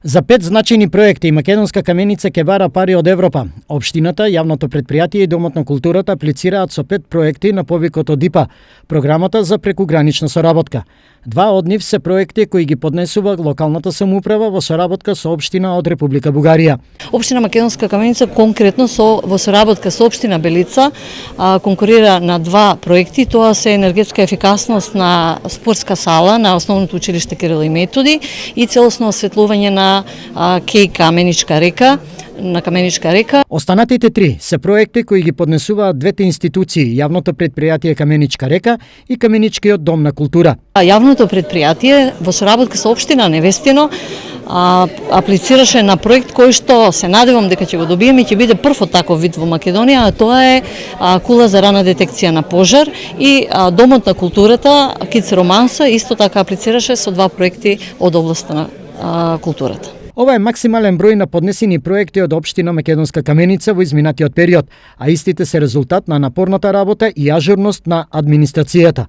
За 5 значајни проекти Македонска каменица ќе бара пари од Европа. Општината, јавното предпријатие и Домот на културата аплицираат со 5 проекти на повикот од ИПА, програмата за прекугранична соработка. Два од нив се проекти кои ги поднесува локалната самоуправа во соработка со општина од Република Бугарија. Општина Македонска каменица конкретно во соработка со општина Белица конкурира на два проекти. Тоа се енергетска ефикасност на спортска сала на основното училиште Кирил и Методи и целосно осветлување на кеј Каменичка река, на Каменичка река. Останатите три се проекти кои ги поднесуваат двете институции, јавното предпријатие Каменичка река и Каменичкиот дом на култура. Јавното предпријатие во соработка со општина Невестино аплицираше на проект кој што се надевам дека ќе го добиеме и ќе биде прв од таков вид во Македонија, а тоа е кула за рана детекција на пожар и Домот на културата Кидс Романса исто така аплицираше со два проекти од областа на културата. Ова е максимален број на поднесени проекти од општина Македонска каменица во изминатиот период, а истите се резултат на напорната работа и ажурност на администрацијата.